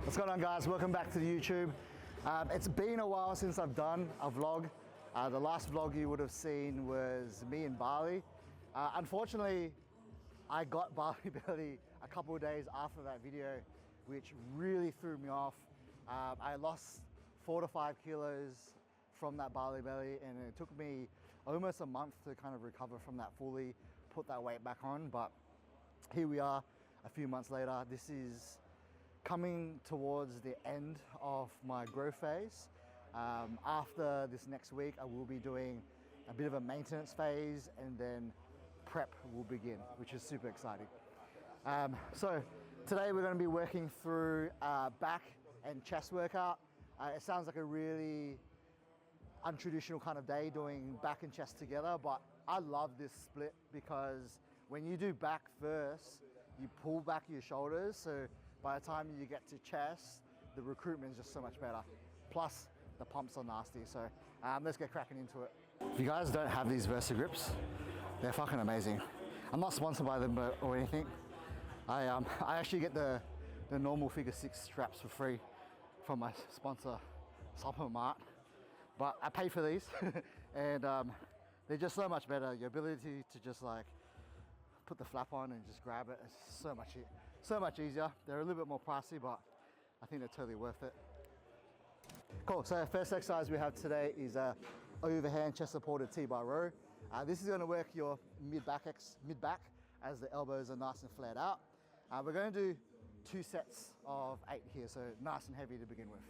What's going on, guys? Welcome back to the YouTube. It's been a while since I've done a vlog. The last vlog you would have seen was me in Bali. Unfortunately, I got Bali belly a couple of days after that video, which really threw me off. I lost 4 to 5 kilos from that Bali belly, and it took me almost a month to kind of recover from that fully, put that weight back on. But here we are a few months later. This is coming towards the end of my growth phase. After this next week, I will be doing a bit of a maintenance phase, and then prep will begin, which is super exciting. So today we're going to be working through back and chest workout. It sounds like a really untraditional kind of day doing back and chest together, but I love this split because when you do back first, you pull back your shoulders, so by the time you get to chest, the recruitment is just so much better. Plus, the pumps are nasty, so let's get cracking into it. If you guys don't have these Versa grips, they're fucking amazing. I'm not sponsored by them or anything. I actually get the normal figure 6 straps for free from my sponsor, Supplement Mart. But I pay for these, and they're just so much better. Your ability to just like put the flap on and just grab it is so much easier. They're a little bit more pricey, but I think they're totally worth it. Cool, so first exercise we have today is a overhand chest supported T-bar row. This is gonna work your mid-back as the elbows are nice and flared out. We're gonna do 2 sets of 8 here, so nice and heavy to begin with.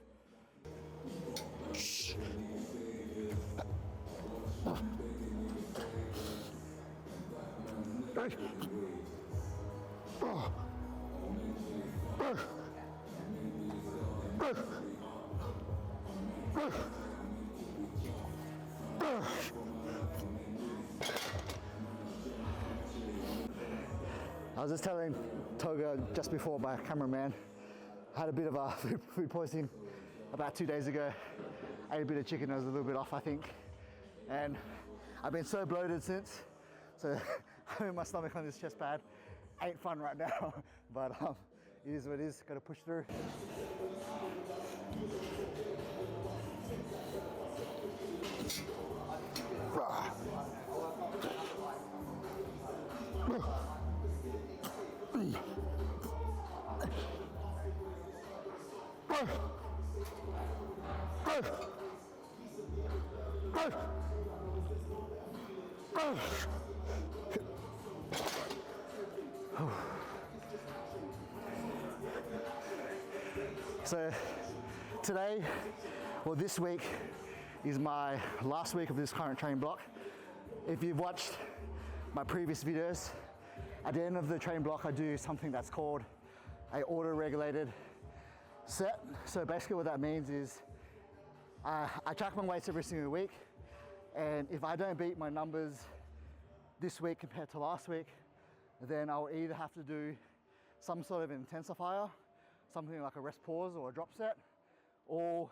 I was just telling Toga just before, my cameraman, I had a bit of a food poisoning about 2 days ago. I ate a bit of chicken, I was a little bit off, I think. And I've been so bloated since, so having my stomach on this chest pad ain't fun right now, but it is what it is, gotta push through. So today, well this week, is my last week of this current training block. If you've watched my previous videos, at the end of the training block I do something that's called a auto-regulated set. So basically what that means is I track my weights every single week, and if I don't beat my numbers this week compared to last week, then I'll either have to do some sort of intensifier, something like a rest pause or a drop set, or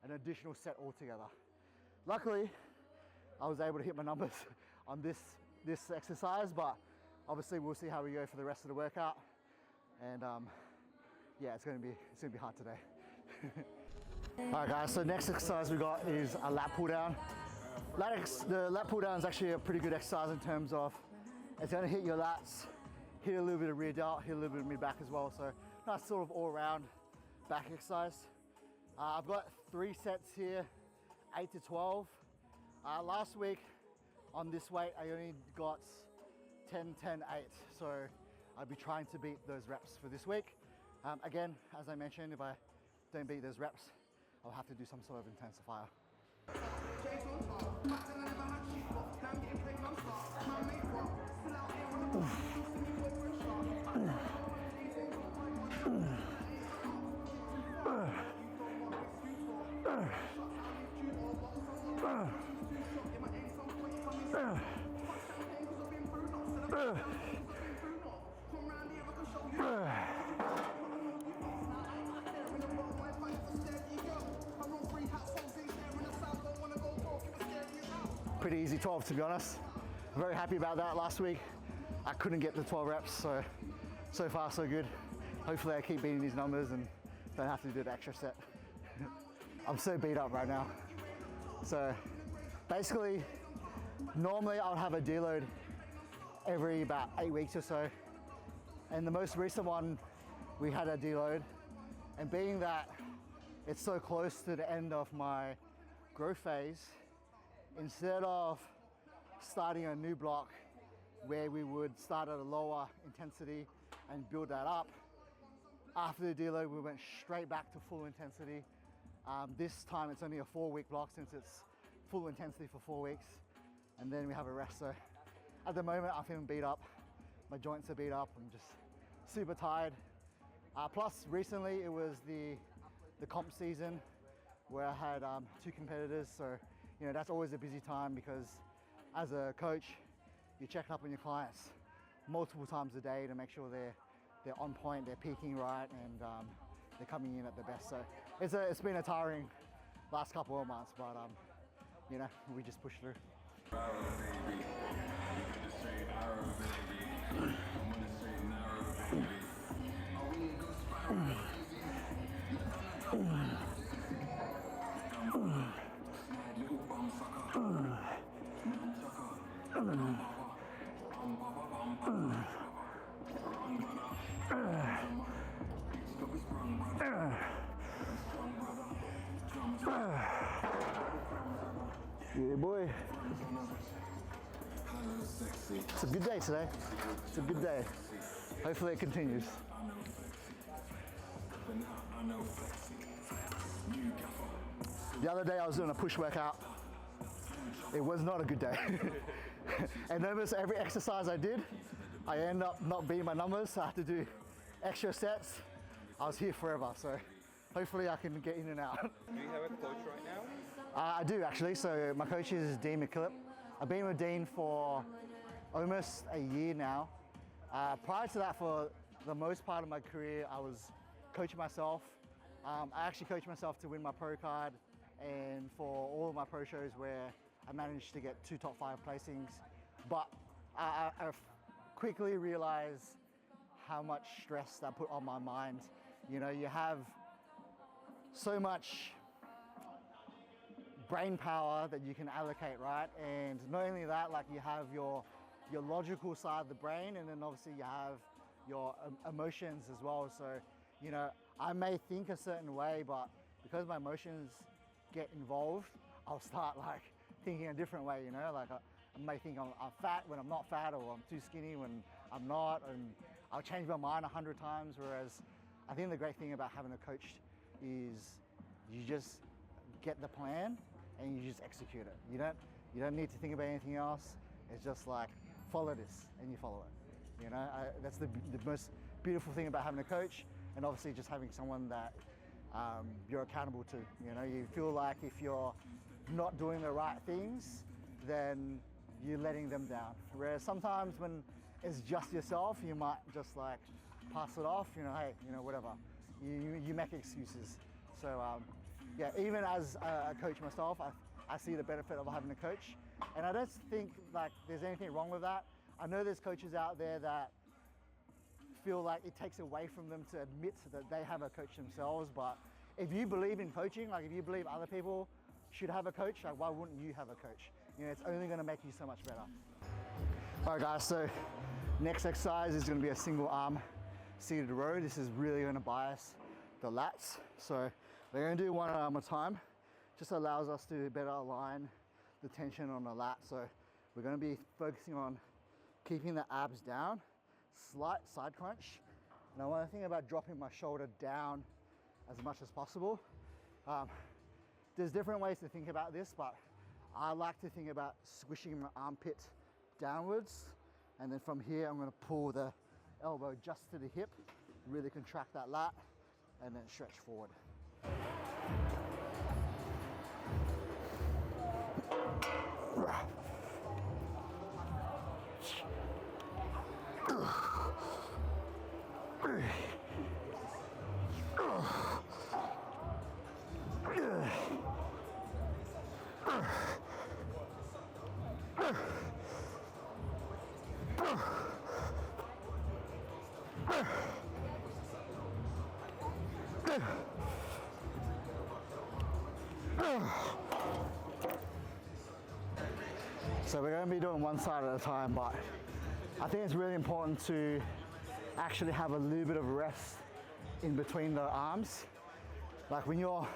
an additional set altogether. Luckily, I was able to hit my numbers on this exercise, but obviously we'll see how we go for the rest of the workout. And yeah, it's gonna be hard today. All right guys, so next exercise we got is a lat pull down. The lat pull down is actually a pretty good exercise in terms of it's gonna hit your lats, hit a little bit of rear delt, hit a little bit of mid back as well. So nice sort of all around back exercise. I've got 3 sets here, 8 to 12. Last week on this weight, I only got 10, 10, 8. So I'll be trying to beat those reps for this week. Again, as I mentioned, if I don't beat those reps, I'll have to do some sort of intensifier. Pretty easy 12 to be honest. I'm very happy about that. Last week I couldn't get the 12 reps, so far so good. Hopefully I keep beating these numbers and don't have to do the extra set. I'm so beat up right now. So basically, normally I would have a deload every about 8 weeks or so. And the most recent one, we had a deload. And being that it's so close to the end of my growth phase, instead of starting a new block where we would start at a lower intensity and build that up, after the deload we went straight back to full intensity. This time it's only a 4-week block since it's full intensity for 4 weeks, and then we have a rest. So at the moment I'm feeling beat up, my joints are beat up, I'm just super tired. Plus recently it was the comp season where I had 2 competitors, so you know that's always a busy time because as a coach you check up on your clients multiple times a day to make sure they're on point, they're peaking right, and they're coming in at the best. So it's been a tiring last couple of months, but you know, we just push through. Yeah, boy. It's a good day today. It's a good day. Hopefully it continues. The other day I was doing a push workout. It was not a good day. And almost every exercise I did, I end up not beating my numbers, so I had to do extra sets. I was here forever, so hopefully I can get in and out. Do you have a coach right now? I do actually, so my coach is Dean McKillop. I've been with Dean for almost a year now. Prior to that, for the most part of my career, I was coaching myself. I actually coached myself to win my pro card, and for all of my pro shows where I managed to get 2 top 5 placings. But I quickly realized how much stress that put on my mind. You know, you have so much brain power that you can allocate, right? And not only that, like you have your logical side of the brain, and then obviously you have your emotions as well. So, you know, I may think a certain way, but because my emotions get involved, I'll start like thinking a different way, you know? Like I may think I'm fat when I'm not fat, or I'm too skinny when I'm not, and I'll change my mind 100 times. Whereas I think the great thing about having a coach is you just get the plan and you just execute it. You don't need to think about anything else. It's just like, follow this, and you follow it. You know, that's the most beautiful thing about having a coach, and obviously just having someone that you're accountable to. You know, you feel like if you're not doing the right things, then you're letting them down. Whereas sometimes when it's just yourself, you might just like pass it off, you know, hey, you know, whatever. You make excuses. So yeah, even as a coach myself, I see the benefit of having a coach. And I don't think like there's anything wrong with that. I know there's coaches out there that feel like it takes away from them to admit that they have a coach themselves. But if you believe in coaching, like if you believe other people should have a coach, like why wouldn't you have a coach? You know, it's only gonna make you so much better. All right guys, so next exercise is gonna be a single arm seated row. This is really gonna bias the lats. So we're gonna do one arm at a time. Just allows us to better align the tension on the lat. So we're gonna be focusing on keeping the abs down, slight side crunch. And I wanna think about dropping my shoulder down as much as possible. There's different ways to think about this, but I like to think about squishing my armpit downwards, and then from here I'm gonna pull the elbow just to the hip, really contract that lat, and then stretch forward. So we're going to be doing one side at a time, but I think it's really important to actually have a little bit of rest in between the arms. Like when you're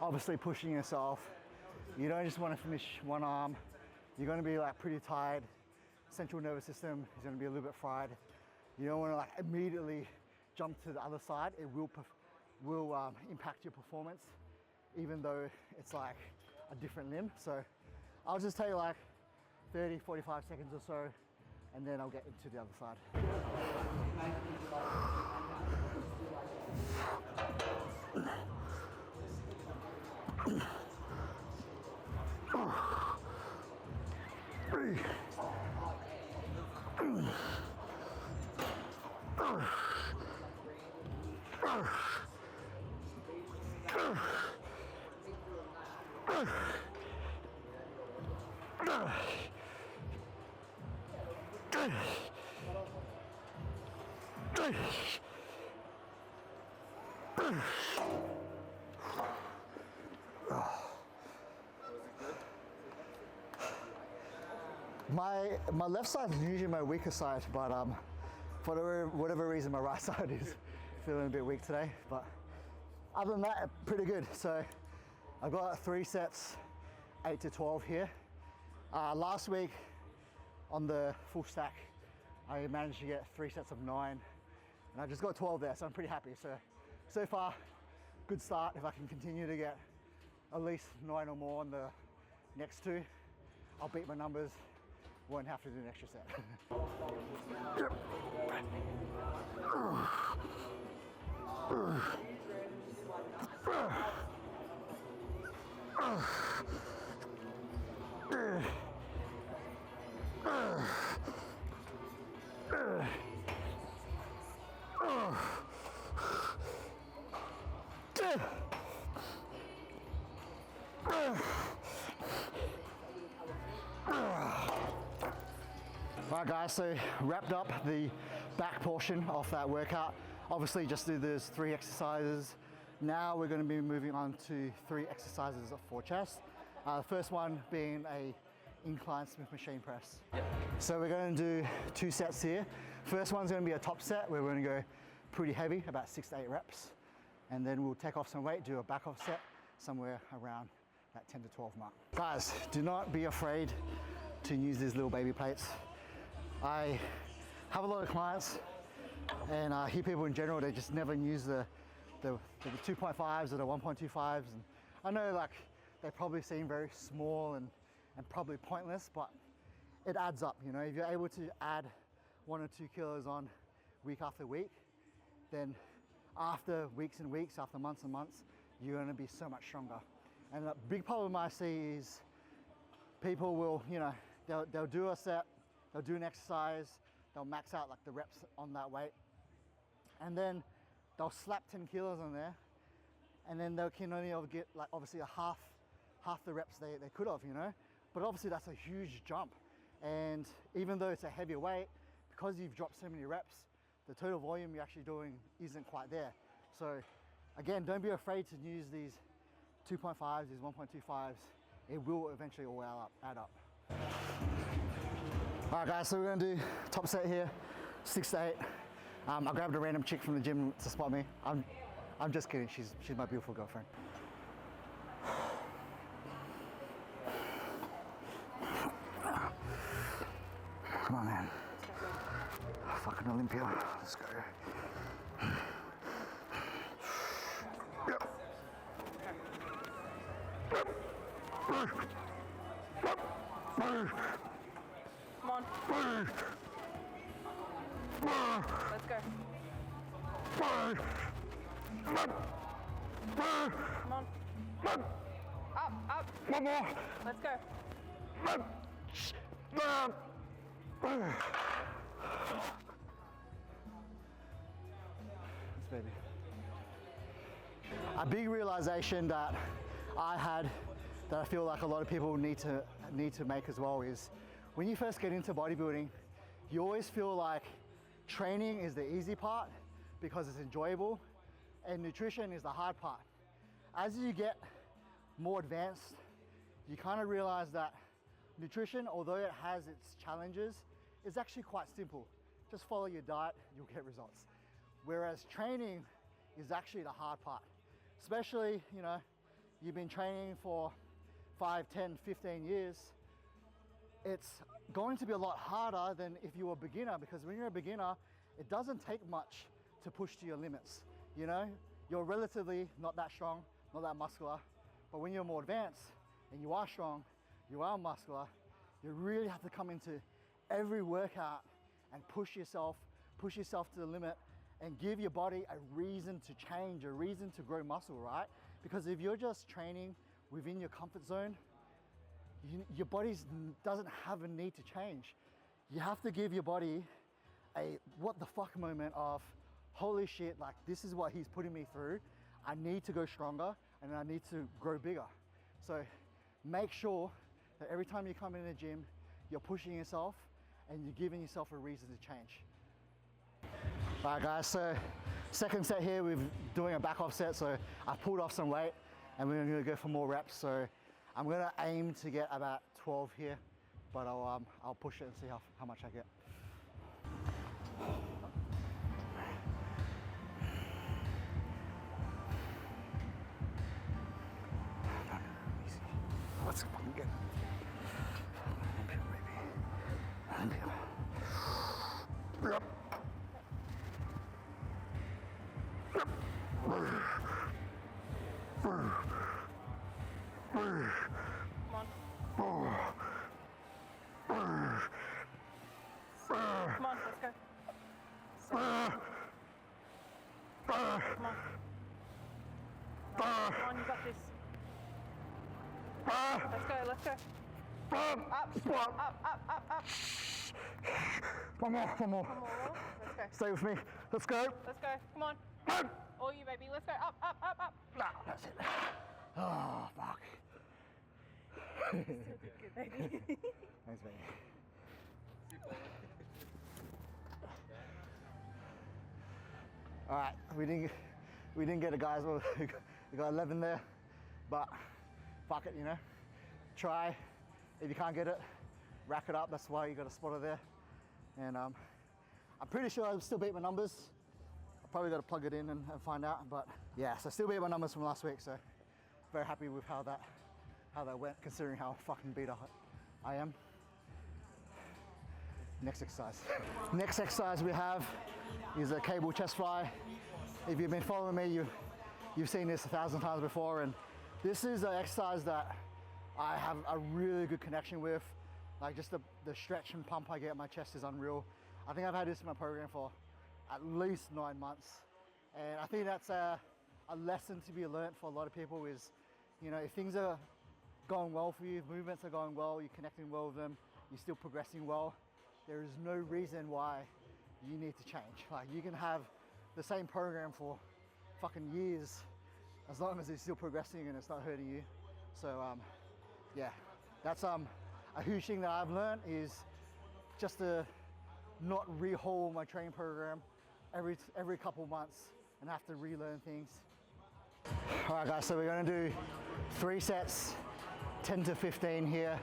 obviously pushing yourself, you don't just want to finish one arm. You're going to be like pretty tired. Central nervous system is going to be a little bit fried. You don't want to like immediately jump to the other side. It will impact your performance, even though it's like a different limb. So I'll just take like 30, 45 seconds or so, and then I'll get into the other side. My left side is usually my weaker side, but for whatever reason my right side is feeling a bit weak today. But other than that, pretty good. So I've got 3 sets, 8 to 12 here. Last week on the full stack, I managed to get 3 sets of 9, and I just got 12 there, so I'm pretty happy. So far, good start. If I can continue to get at least 9 or more on the next 2, I'll beat my numbers. Won't have to do an extra set. Alright guys, so wrapped up the back portion of that workout. Obviously just do those 3 exercises. Now we're going to be moving on to 3 exercises for chest. The first one being a incline Smith machine press. So we're going to do 2 sets here. First one's going to be a top set where we're going to go pretty heavy, about 6 to 8 reps. And then we'll take off some weight, do a back off set somewhere around that 10 to 12 mark. Guys, do not be afraid to use these little baby plates. I have a lot of clients, and I hear people in general, they just never use the 2.5s or the 1.25s. And I know like they probably seem very small and probably pointless, but it adds up. You know, if you're able to add 1 or 2 kilos on week after week, then after weeks and weeks, after months and months, you're going to be so much stronger. And a big problem I see is people will, you know, they'll do a set, they'll do an exercise, they'll max out like the reps on that weight, and then they'll slap 10 kilos on there, and then they can only get like obviously a half the reps they could have, you know. But obviously that's a huge jump, and even though it's a heavier weight, because you've dropped so many reps, the total volume you're actually doing isn't quite there. So again, don't be afraid to use these 2.5s, these 1.25s. It will eventually all add up. All right guys, so we're gonna do top set here, 6 to 8. I grabbed a random chick from the gym to spot me. I'm just kidding, she's my beautiful girlfriend. Come on, man. Fucking Olympia, let's go. Come on. Let's go. Come on. Up. One more. Let's go. Thanks, baby. A big realization that I had, that I feel like a lot of people need to make as well, is when you first get into bodybuilding, you always feel like training is the easy part because it's enjoyable, and nutrition is the hard part. As you get more advanced, you kind of realize that nutrition, although it has its challenges, is actually quite simple. Just follow your diet, you'll get results. Whereas training is actually the hard part. Especially, you know, you've been training for 5, 10, 15 years. It's going to be a lot harder than if you were a beginner, because when you're a beginner, it doesn't take much to push to your limits. You know, you're relatively not that strong, not that muscular, but when you're more advanced and you are strong, you are muscular, you really have to come into every workout and push yourself to the limit and give your body a reason to change, a reason to grow muscle, right? Because if you're just training within your comfort zone, your body doesn't have a need to change. You have to give your body a what the fuck moment of, holy shit, like this is what he's putting me through. I need to go stronger and I need to grow bigger. So make sure that every time you come in the gym, you're pushing yourself and you're giving yourself a reason to change. All right guys, so second set here, we're doing a back off set. So I pulled off some weight and we're gonna go for more reps. So I'm gonna aim to get about 12 here, but I'll push it and see how much I get. Let's fucking get it. Yep. Come on, let's go. Come on, you got this. Let's go. Up. One more. Let's go. Stay with me. Let's go. Let's go. Come on. All you, baby. Let's go. Up. Nah, that's it. Oh, fuck. Good, baby. Thanks, baby. All right, we didn't get it, guys. We got 11 there, but fuck it, you know. Try. If you can't get it, rack it up. That's why you got a spotter there. And I'm pretty sure I'll still beat my numbers. I probably got to plug it in and find out. But yeah, so still beat my numbers from last week. So very happy with how that went, considering how fucking beat up I am. Next exercise. Next exercise we have is a cable chest fly. If you've been following me, you've seen this 1,000 times before, and this is an exercise that I have a really good connection with. Like just the stretch and pump I get in my chest is unreal. I think I've had this in my program for at least 9 months. And I think that's a lesson to be learned for a lot of people is, you know, if things are going well for you, movements are going well, you're connecting well with them, you're still progressing well, there is no reason why you need to change. Like you can have the same program for fucking years as long as it's still progressing and it's not hurting you. So yeah, that's a huge thing that I've learned is just to not rehaul my training program every couple months and have to relearn things. All right guys, so we're gonna do 3 sets, 10 to 15 here.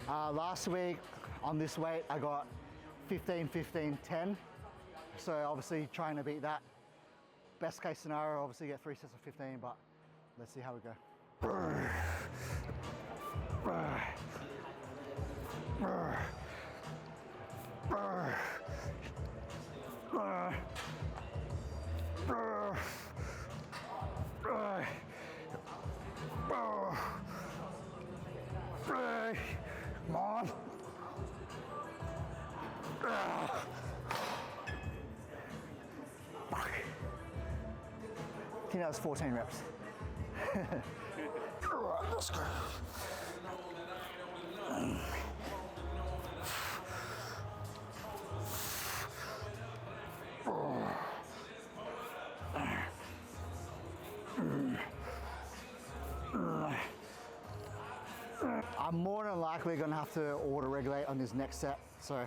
Last week on this weight, I got 15, 15, 10. So obviously trying to beat that. Best case scenario, obviously get 3 sets of 15, but let's see how we go. Come on. Fuck. I think that was 14 reps. Alright, let's go. I'm more than likely going to have to auto-regulate on this next set. So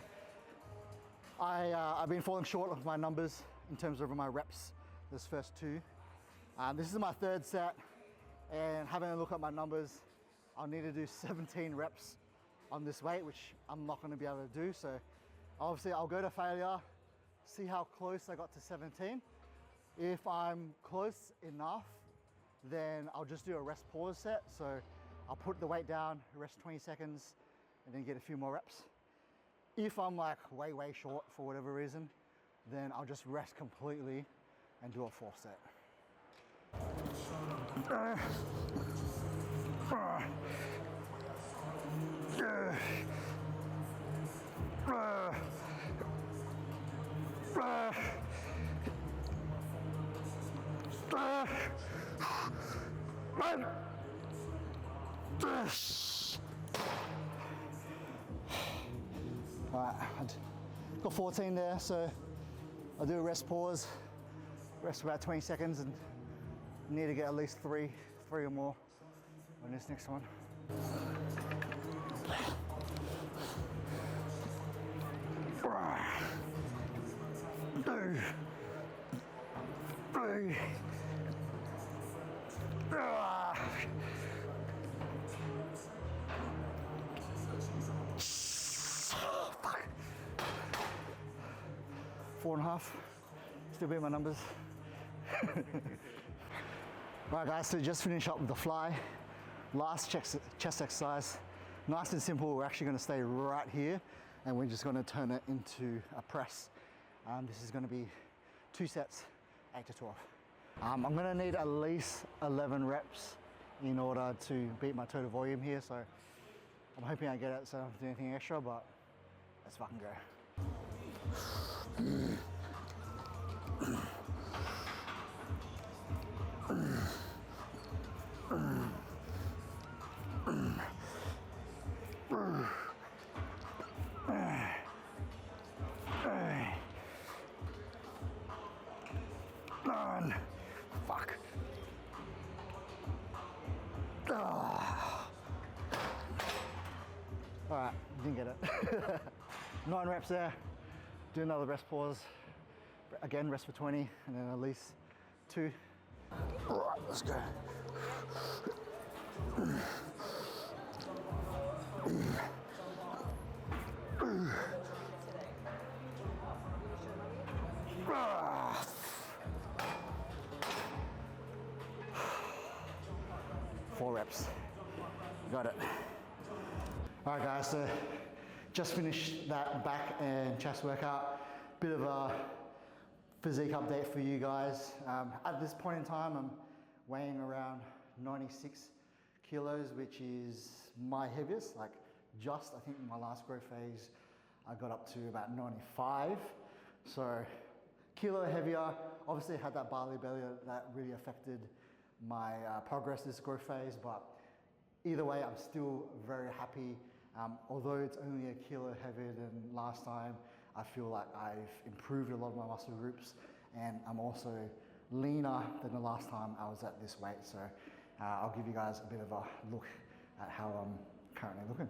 I've been falling short of my numbers in terms of my reps this first 2. This is my 3rd set, And having a look at my numbers, I'll need to do 17 reps on this weight, which I'm not going to be able to do. So obviously I'll go to failure, see how close I got to 17. If I'm close enough, then I'll just do a rest pause set. So I'll put the weight down, rest 20 seconds, and then get a few more reps. If I'm like way short for whatever reason, then I'll just rest completely and do a full set. Alright, I've got 14 there, so I'll do a rest pause, rest for about 20 seconds, and need to get at least three or more on this next one. Fuck. 4.5. Still beat my numbers. Right guys, so just finish up with the fly. Last chest exercise. Nice and simple. We're actually going to stay right here and we're just going to turn it into a press. This is going to be 2 sets, 8 to 12. I'm going to need at least 11 reps in order to beat my total volume here, so I'm hoping I get it so I don't have to do anything extra, but let's fucking go. Fuck. Alright, didn't get it. 9 reps there. Do another rest pause. Again, rest for 20, and then at least 2. Alright, let's go. Four reps. Got it. All right, guys, so just finished that back and chest workout. Bit of a physique update for you guys. At this point in time, I'm weighing around 96 kilos, which is my heaviest. Like just, I think in my last growth phase, I got up to about 95. So kilo heavier. Obviously had that barley belly that really affected my progress this growth phase, but either way, I'm still very happy. Although it's only a kilo heavier than last time, I feel like I've improved a lot of my muscle groups, and I'm also leaner than the last time I was at this weight. So I'll give you guys a bit of a look at how I'm currently looking.